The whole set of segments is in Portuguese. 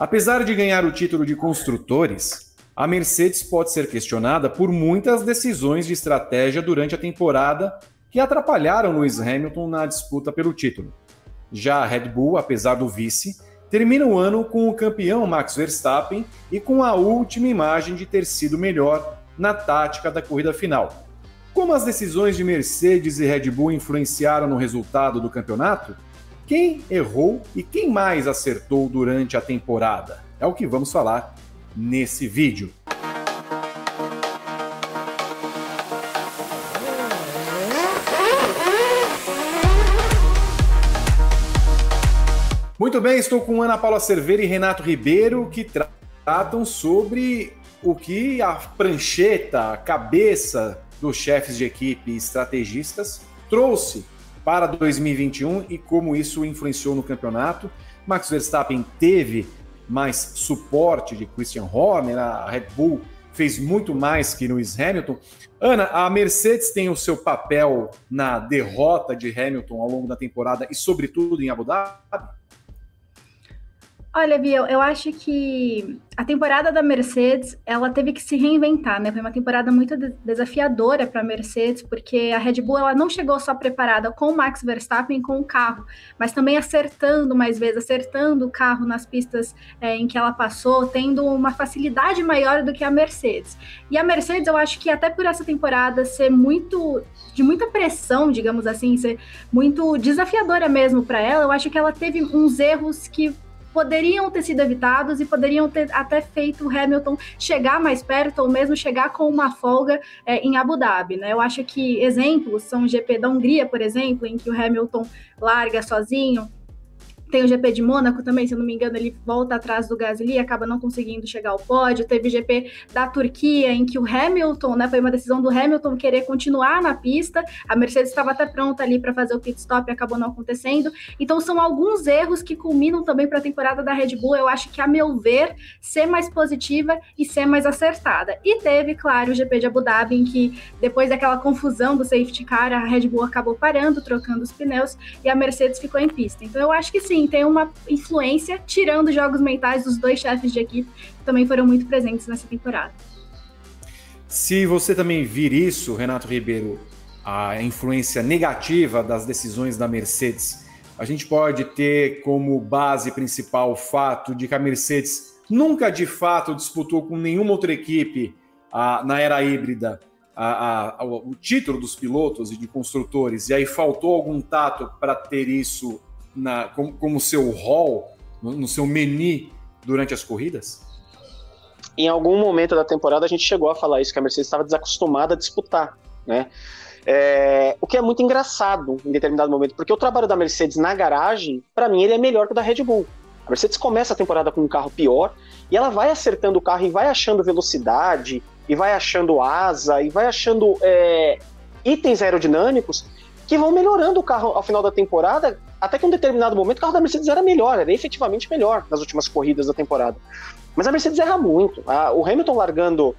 Apesar de ganhar o título de construtores, a Mercedes pode ser questionada por muitas decisões de estratégia durante a temporada que atrapalharam Lewis Hamilton na disputa pelo título. Já a Red Bull, apesar do vice, termina o ano com o campeão Max Verstappen e com a última imagem de ter sido melhor na tática da corrida final. Como as decisões de Mercedes e Red Bull influenciaram no resultado do campeonato? Quem errou e quem mais acertou durante a temporada? É o que vamos falar nesse vídeo. Muito bem, estou com Ana Paula Cerveira e Renato Ribeiro, que tratam sobre o que a prancheta, a cabeça dos chefes de equipe e estrategistas trouxe para 2021 e como isso influenciou no campeonato. Max Verstappen teve mais suporte de Christian Horner, a Red Bull fez muito mais que Lewis Hamilton. Ana, a Mercedes tem o seu papel na derrota de Hamilton ao longo da temporada e, sobretudo, em Abu Dhabi? Olha, Bia, eu acho que a temporada da Mercedes, ela teve que se reinventar, né? Foi uma temporada muito desafiadora para a Mercedes, porque a Red Bull ela não chegou só preparada com o Max Verstappen com o carro, mas também acertando mais vezes, acertando o carro nas pistas em que ela passou, tendo uma facilidade maior do que a Mercedes. E a Mercedes, eu acho que até por essa temporada ser de muita pressão, digamos assim, ser muito desafiadora mesmo para ela, eu acho que ela teve uns erros que poderiam ter sido evitados e poderiam ter até feito o Hamilton chegar mais perto ou mesmo chegar com uma folga em Abu Dhabi, né? Eu acho que exemplos são o GP da Hungria, por exemplo, em que o Hamilton larga sozinho. Tem o GP de Mônaco também, se eu não me engano, ele volta atrás do Gasly e acaba não conseguindo chegar ao pódio. Teve o GP da Turquia, em que o Hamilton, né, foi uma decisão do Hamilton querer continuar na pista. A Mercedes estava até pronta ali para fazer o pit stop e acabou não acontecendo. Então são alguns erros que culminam também para a temporada da Red Bull. Eu acho que, a meu ver, ser mais positiva e ser mais acertada. E teve, claro, o GP de Abu Dhabi, em que depois daquela confusão do safety car, a Red Bull acabou parando, trocando os pneus e a Mercedes ficou em pista. Então eu acho que sim, tem uma influência, tirando os jogos mentais dos dois chefes de equipe, que também foram muito presentes nessa temporada. Se você também vir isso, Renato Ribeiro, a influência negativa das decisões da Mercedes, a gente pode ter como base principal o fato de que a Mercedes nunca de fato disputou com nenhuma outra equipe na era híbrida o título dos pilotos e de construtores, e aí faltou algum tato para ter isso como seu rol, no seu menu durante as corridas? Em algum momento da temporada a gente chegou a falar isso, que a Mercedes estava desacostumada a disputar, né? O que é muito engraçado em determinado momento, porque o trabalho da Mercedes na garagem, para mim, ele é melhor que o da Red Bull. A Mercedes começa a temporada com um carro pior e ela vai acertando o carro e vai achando velocidade, e vai achando asa, e vai achando itens aerodinâmicos que vão melhorando o carro ao final da temporada, até que em um determinado momento o carro da Mercedes era melhor, era efetivamente melhor nas últimas corridas da temporada. Mas a Mercedes erra muito. O Hamilton largando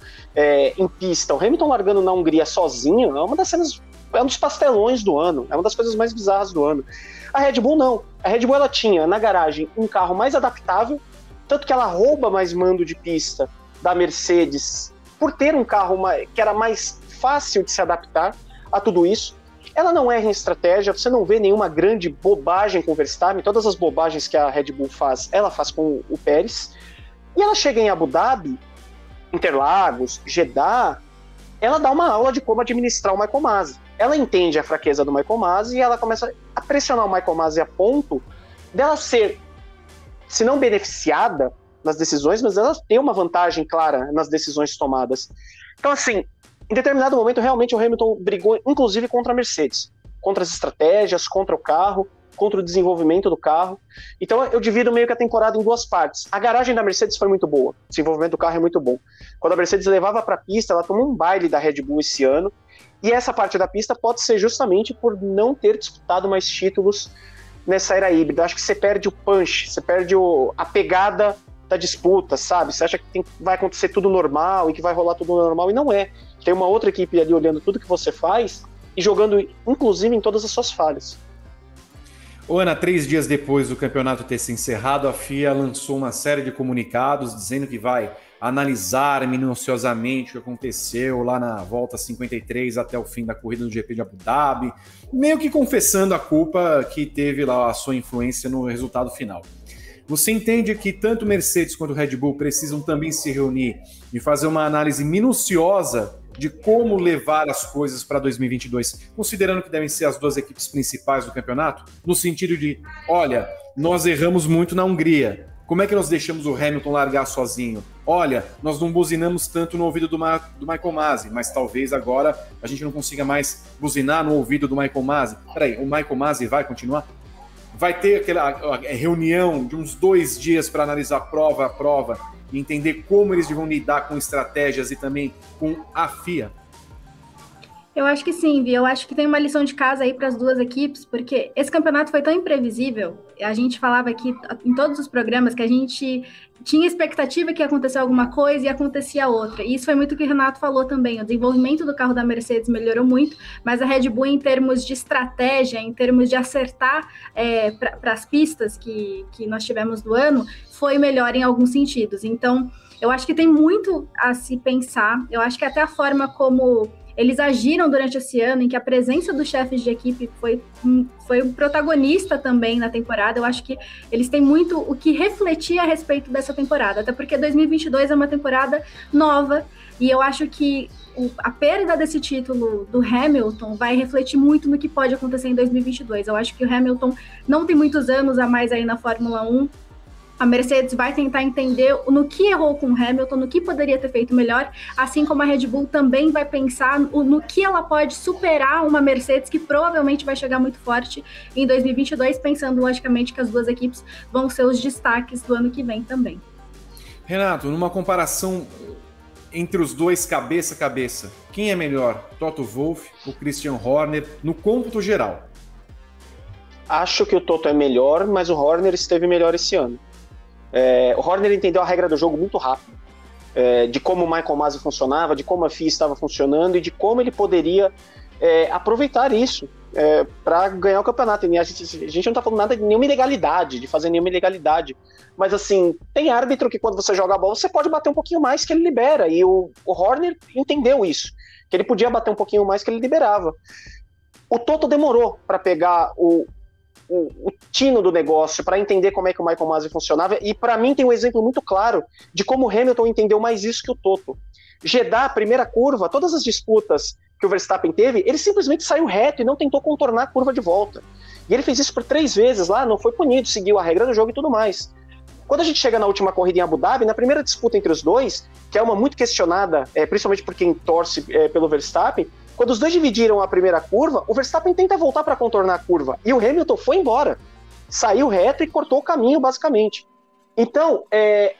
em pista, o Hamilton largando na Hungria sozinho, é uma das cenas, é um dos pastelões do ano, é uma das coisas mais bizarras do ano. A Red Bull não. A Red Bull ela tinha na garagem um carro mais adaptável, tanto que ela rouba mais mando de pista da Mercedes por ter um carro que era mais fácil de se adaptar a tudo isso. Ela não erra em estratégia, você não vê nenhuma grande bobagem com o Verstappen, todas as bobagens que a Red Bull faz, ela faz com o Pérez. E ela chega em Abu Dhabi, Interlagos, Jeddah, ela dá uma aula de como administrar o Michael Masi. Ela entende a fraqueza do Michael Masi e ela começa a pressionar o Michael Masi a ponto dela ser, se não beneficiada nas decisões, mas ela ter uma vantagem clara nas decisões tomadas. Então, assim, em determinado momento, realmente o Hamilton brigou, inclusive, contra a Mercedes, contra as estratégias, contra o carro, contra o desenvolvimento do carro. Então, eu divido meio que a temporada em duas partes. A garagem da Mercedes foi muito boa, o desenvolvimento do carro é muito bom. Quando a Mercedes levava para a pista, ela tomou um baile da Red Bull esse ano, e essa parte da pista pode ser justamente por não ter disputado mais títulos nessa era híbrida. Eu acho que você perde o punch, você perde a pegada da disputa, sabe? Você acha que vai acontecer tudo normal e que vai rolar tudo normal, e não é. Tem uma outra equipe ali olhando tudo que você faz e jogando, inclusive, em todas as suas falhas. Ana, 3 dias depois do campeonato ter se encerrado, a FIA lançou uma série de comunicados dizendo que vai analisar minuciosamente o que aconteceu lá na volta 53 até o fim da corrida do GP de Abu Dhabi, meio que confessando a culpa que teve lá a sua influência no resultado final. Você entende que tanto Mercedes quanto Red Bull precisam também se reunir e fazer uma análise minuciosa de como levar as coisas para 2022, considerando que devem ser as duas equipes principais do campeonato, no sentido de, olha, nós erramos muito na Hungria, como é que nós deixamos o Hamilton largar sozinho? Olha, nós não buzinamos tanto no ouvido do Michael Masi, mas talvez agora a gente não consiga mais buzinar no ouvido do Michael Masi. Peraí, o Michael Masi vai continuar? Vai ter aquela reunião de uns 2 dias para analisar prova a prova e entender como eles vão lidar com estratégias e também com a FIA? Eu acho que sim, Vi. Eu acho que tem uma lição de casa aí para as duas equipes, porque esse campeonato foi tão imprevisível. A gente falava aqui em todos os programas que a gente tinha expectativa que ia acontecer alguma coisa e acontecia outra. E isso foi muito o que o Renato falou também. O desenvolvimento do carro da Mercedes melhorou muito, mas a Red Bull, em termos de estratégia, em termos de acertar para as pistas que nós tivemos do ano, foi melhor em alguns sentidos. Então, eu acho que tem muito a se pensar. Eu acho que até a forma como eles agiram durante esse ano, em que a presença dos chefes de equipe foi um protagonista também na temporada. Eu acho que eles têm muito o que refletir a respeito dessa temporada, até porque 2022 é uma temporada nova, e eu acho que a perda desse título do Hamilton vai refletir muito no que pode acontecer em 2022. Eu acho que o Hamilton não tem muitos anos a mais aí na Fórmula 1, a Mercedes vai tentar entender no que errou com o Hamilton, no que poderia ter feito melhor, assim como a Red Bull também vai pensar no que ela pode superar uma Mercedes que provavelmente vai chegar muito forte em 2022, pensando logicamente que as duas equipes vão ser os destaques do ano que vem também. Renato, numa comparação entre os dois cabeça a cabeça, quem é melhor, Toto Wolff ou Christian Horner, no cômputo geral? Acho que o Toto é melhor, mas o Horner esteve melhor esse ano. O Horner entendeu a regra do jogo muito rápido, de como o Michael Masi funcionava, de como a FIA estava funcionando e de como ele poderia aproveitar isso para ganhar o campeonato. E a gente não está falando nada de nenhuma ilegalidade, de fazer nenhuma ilegalidade, mas assim, tem árbitro que quando você joga a bola você pode bater um pouquinho mais que ele libera, e o Horner entendeu isso, que ele podia bater um pouquinho mais que ele liberava. O Toto demorou para pegar o tino do negócio, para entender como é que o Michael Masi funcionava, e para mim tem um exemplo muito claro de como o Hamilton entendeu mais isso que o Toto. Jeddah, primeira curva, todas as disputas que o Verstappen teve, ele simplesmente saiu reto e não tentou contornar a curva de volta. E ele fez isso por 3 vezes lá, não foi punido, seguiu a regra do jogo e tudo mais. Quando a gente chega na última corrida em Abu Dhabi, na primeira disputa entre os dois, que é uma muito questionada, principalmente por quem torce pelo Verstappen, quando os dois dividiram a primeira curva, o Verstappen tenta voltar para contornar a curva, e o Hamilton foi embora. Saiu reto e cortou o caminho, basicamente. Então,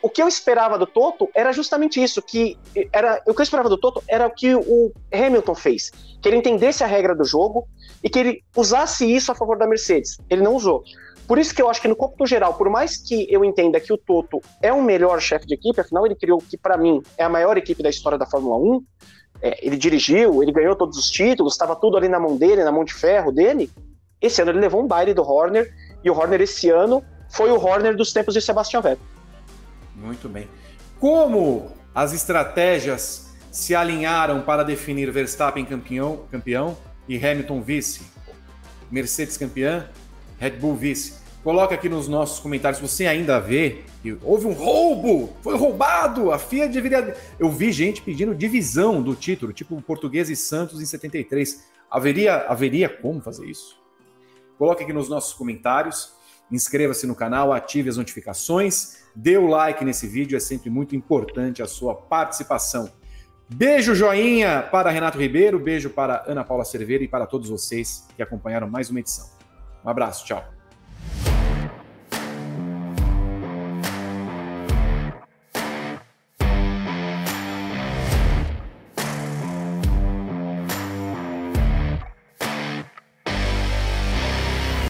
o que eu esperava do Toto era justamente isso, o que eu esperava do Toto era o que o Hamilton fez, que ele entendesse a regra do jogo e que ele usasse isso a favor da Mercedes. Ele não usou. Por isso que eu acho que no cômputo geral, por mais que eu entenda que o Toto é o melhor chefe de equipe, afinal ele criou o que para mim é a maior equipe da história da Fórmula 1, ele dirigiu, ele ganhou todos os títulos, estava tudo ali na mão dele, na mão de ferro dele. Esse ano ele levou um baile do Horner, e o Horner esse ano foi o Horner dos tempos de Sebastian Vettel. Muito bem. Como as estratégias se alinharam para definir Verstappen campeão e Hamilton vice? Mercedes campeã, Red Bull vice. Coloca aqui nos nossos comentários se você ainda vê que houve um roubo, foi roubado, a FIA deveria... Eu vi gente pedindo divisão do título, tipo o Português e Santos em 73. Haveria como fazer isso? Coloque aqui nos nossos comentários, inscreva-se no canal, ative as notificações, dê o like nesse vídeo, é sempre muito importante a sua participação. Beijo, joinha para Renato Ribeiro, beijo para Ana Paula Cerveira e para todos vocês que acompanharam mais uma edição. Um abraço, tchau.